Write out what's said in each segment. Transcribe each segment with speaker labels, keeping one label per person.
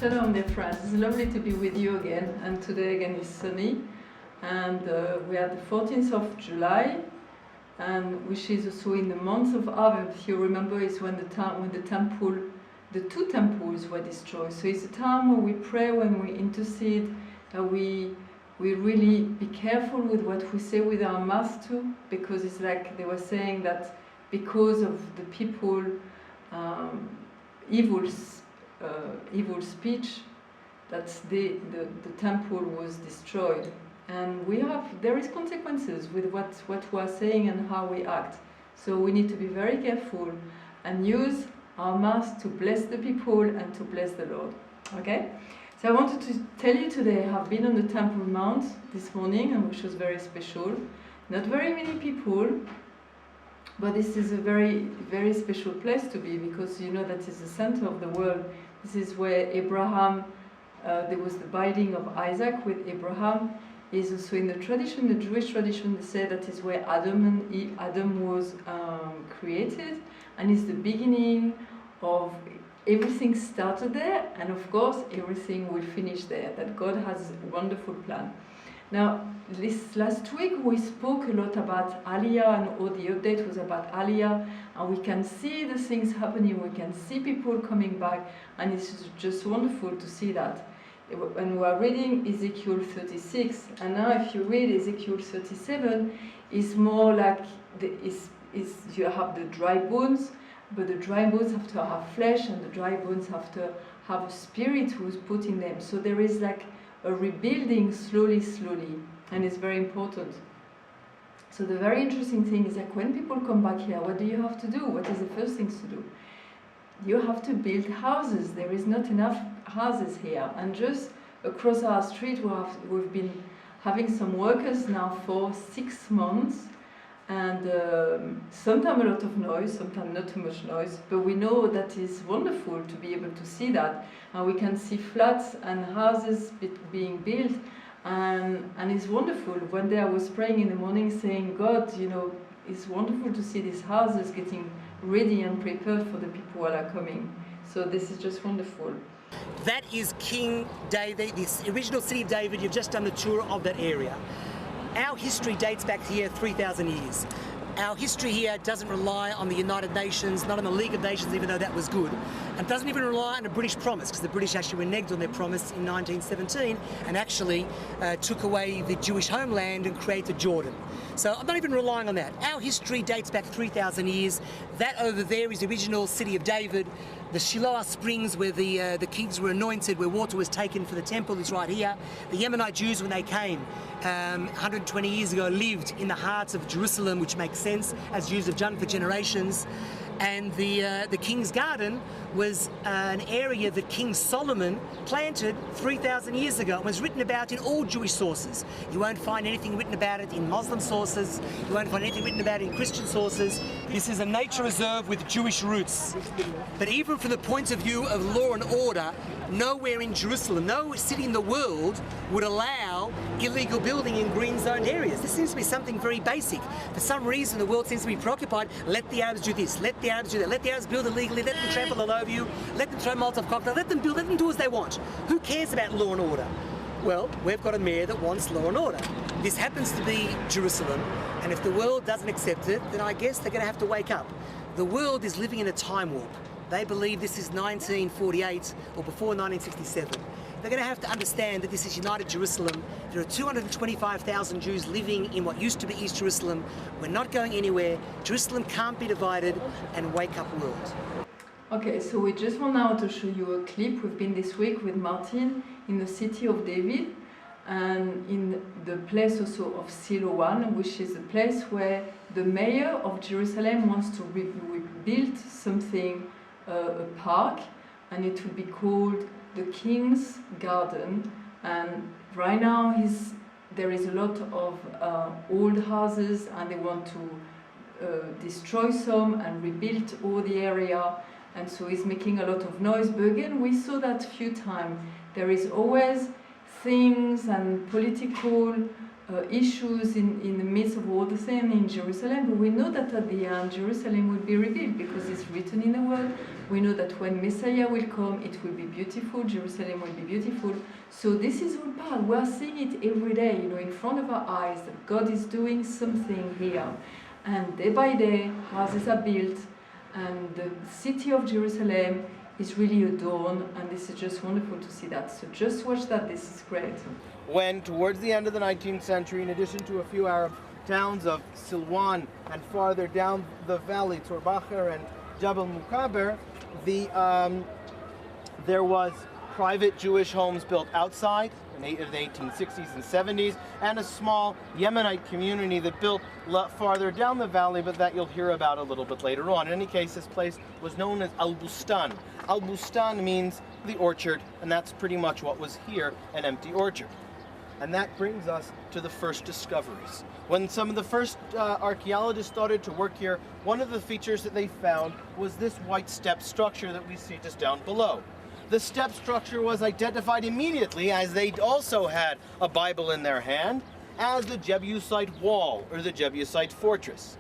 Speaker 1: Shalom, dear friends. It's lovely to be with you again. And today again is sunny. And we are the 14th of July, and which is also in the month of Av. If you remember, is when the two temples were destroyed. So it's a time where we pray, when we intercede, that we really be careful with what we say with our mouth too, because it's like they were saying that because of the people evil speech, that the temple was destroyed, and there is consequences with what we are saying and how we act. So we need to be very careful and use our mouth to bless the people and to bless the Lord. Okay. So I wanted to tell you today, I have been on the Temple Mount this morning, and which was very special. Not very many people, but this is a very, very special place to be, because you know that is the center of the world. This is where Abraham, there was the binding of Isaac with Abraham. Is also in the tradition, the Jewish tradition, they say that is where Adam was created, and is the beginning of everything started there, and of course everything will finish there, that God has a wonderful plan. Now, this last week we spoke a lot about Aliyah, and all the update was about Aliyah, and we can see the things happening, we can see people coming back, and it's just wonderful to see that. And we are reading Ezekiel 36, and now if you read Ezekiel 37, it's more like you have the dry bones, but the dry bones have to have flesh, and the dry bones have to have a spirit who's put in them. So there is like a rebuilding slowly, and it's very important. So the very interesting thing is that when people come back here, what do you have to do? What is the first things to do? You have to build houses. There is not enough houses here, and just across our street we've been having some workers now for 6 months, and sometimes a lot of noise, sometimes not too much noise, but we know that is wonderful to be able to see that, and we can see flats and houses being built, and it's wonderful. One day I was praying in the morning saying, God, you know, it's wonderful to see these houses getting ready and prepared for the people who are coming. So this is just wonderful.
Speaker 2: That is King David, this original city of David. You've just done the tour of that area. Our history dates back here 3,000 years. Our history here doesn't rely on the United Nations, not on the League of Nations, even though that was good. And doesn't even rely on a British promise, because the British actually reneged on their promise in 1917 and actually took away the Jewish homeland and created Jordan. So I'm not even relying on that. Our history dates back 3,000 years. That over there is the original city of David. The Shiloah Springs, where the kings were anointed, where water was taken for the temple, is right here. The Yemenite Jews, when they came 120 years ago, lived in the heart of Jerusalem, which makes sense, as Jews have done for generations. And the King's Garden was an area that King Solomon planted 3,000 years ago. It was written about in all Jewish sources. You won't find anything written about it in Muslim sources. You won't find anything written about it in Christian sources. This is a nature reserve with Jewish roots. But even from the point of view of law and order, nowhere in Jerusalem, no city in the world would allow illegal building in green zoned areas. This seems to be something very basic. For some reason, the world seems to be preoccupied. Let the Arabs do this, let the Arabs do that, let the Arabs build illegally, let them trample all over you, let them throw Molotov cocktails, let them build, let them do as they want. Who cares about law and order? Well, we've got a mayor that wants law and order. This happens to be Jerusalem, and if the world doesn't accept it, then I guess they're going to have to wake up. The world is living in a time warp. They believe this is 1948 or before 1967. They're going to have to understand that this is United Jerusalem. There are 225,000 Jews living in what used to be East Jerusalem. We're not going anywhere. Jerusalem can't be divided, and wake up world.
Speaker 1: Okay, so we just want now to show you a clip. We've been this week with Martin in the city of David, and in the place also of Siloam, which is a place where the mayor of Jerusalem wants to rebuild something, a park, and it will be called the King's Garden. And right now there is a lot of old houses, and they want to destroy some and rebuild all the area, and so it's making a lot of noise. But again, we saw that a few times. There is always things and political issues in the midst of all the things in Jerusalem, but we know that at the end Jerusalem will be rebuilt because it's written in the Word. We know that when Messiah will come, it will be beautiful, Jerusalem will be beautiful. So this is all part. We are seeing it every day, in front of our eyes, that God is doing something here. And day by day, houses are built, and the city of Jerusalem is really adorned, and this is just wonderful to see that. So just watch that, this is great.
Speaker 3: When towards the end of the 19th century, in addition to a few Arab towns of Silwan and farther down the valley, Torbacher and Jabal Mukaber, there was private Jewish homes built outside in the 1860s and 70s, and a small Yemenite community that built farther down the valley, but that you'll hear about a little bit later on. In any case, this place was known as Al-Bustan. Al-Bustan means the orchard, and that's pretty much what was here, an empty orchard. And that brings us to the first discoveries. When some of the first archaeologists started to work here, one of the features that they found was this white step structure that we see just down below. The step structure was identified immediately, as they also had a Bible in their hand, as the Jebusite wall, or the Jebusite fortress.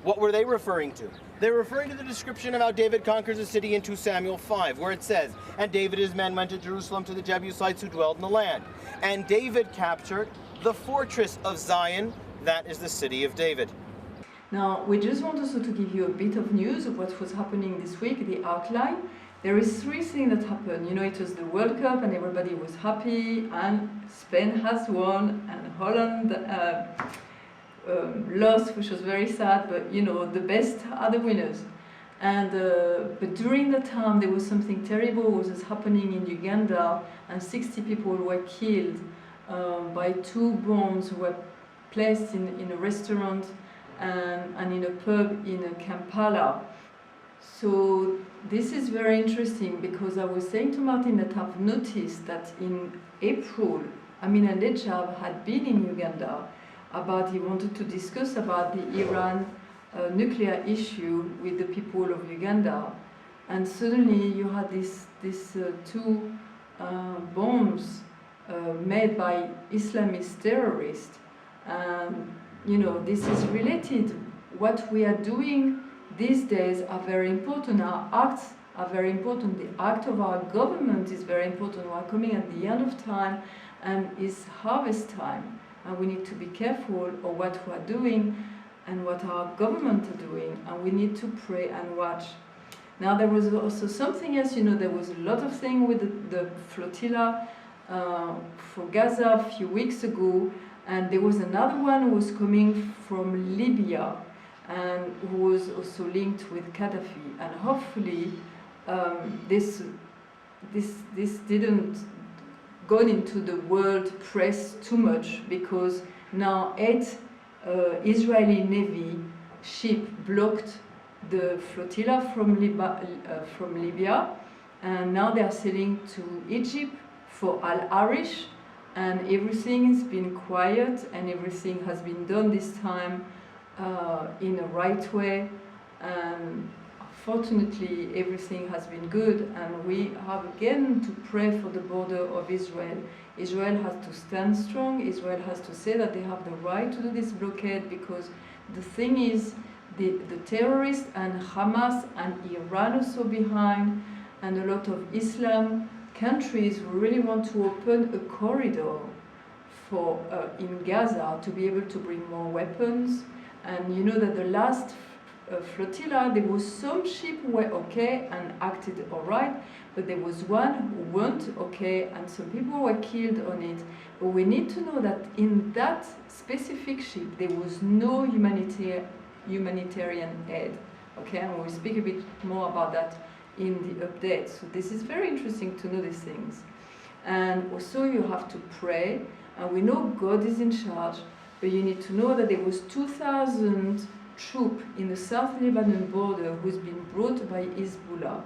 Speaker 3: What were they referring to? They're referring to the description of how David conquers a city in 2 Samuel 5, where it says, "And David and his men went to Jerusalem to the Jebusites who dwelled in the land. And David captured the fortress of Zion," that is the city of David.
Speaker 1: Now, we just want also to give you a bit of news of what was happening this week, the outline. There is 3 things that happened. It was the World Cup and everybody was happy, and Spain has won, and Holland lost, which was very sad, but the best are the winners. And but during the time there was something terrible was happening in Uganda, and 60 people were killed by 2 bombs were placed in a restaurant and in a pub in Kampala. So this is very interesting, because I was saying to Martin that I've noticed that in April, Ahmadinejad had been in Uganda. He wanted to discuss about the Iran nuclear issue with the people of Uganda, and suddenly you had these 2 bombs made by Islamist terrorists. This is related. What we are doing these days are very important. Our acts are very important. The act of our government is very important. We are coming at the end of time, and it's harvest time. And we need to be careful of what we are doing and what our government are doing, and we need to pray and watch. Now there was also something else, there was a lot of things with the flotilla for Gaza a few weeks ago, and there was another one who was coming from Libya and who was also linked with Gaddafi, and hopefully this didn't go into the world press too much, because now 8 Israeli Navy ship blocked the flotilla from Libya, and now they are sailing to Egypt for Al Arish, and everything has been quiet, and everything has been done this time in a right way, and fortunately everything has been good, and we have again to pray for the border of Israel. Israel has to stand strong. Israel has to say that they have the right to do this blockade, because the thing is, the terrorists and Hamas and Iran also behind, and a lot of Islam countries really want to open a corridor for in Gaza to be able to bring more weapons. And you know that the last flotilla, there was some ship who were okay and acted all right, but there was one who weren't okay, and some people were killed on it. But we need to know that in that specific ship there was no humanitarian aid. Okay, and we'll speak a bit more about that in the update. So this is very interesting to know these things. And also you have to pray, and we know God is in charge, but you need to know that there was 2,000 troops in the South Lebanon border who's been brought by Hezbollah.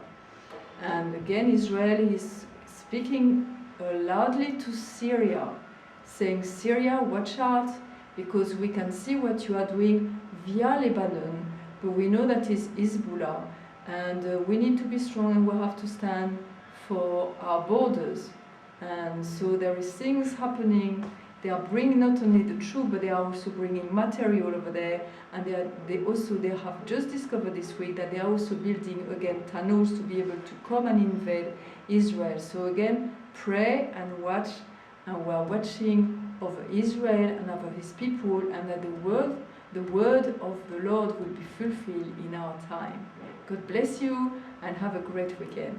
Speaker 1: And again, Israel is speaking loudly to Syria, saying, Syria, watch out, because we can see what you are doing via Lebanon, but we know that is Hezbollah, and we need to be strong, and we have to stand for our borders. And so there is things happening they are bringing not only the truth, but they are also bringing material over there, and they have just discovered this week that they are also building again tunnels to be able to come and invade Israel. So again, pray and watch, and we are watching over Israel and over His people, and that the word of the Lord will be fulfilled in our time. God bless you and have a great weekend.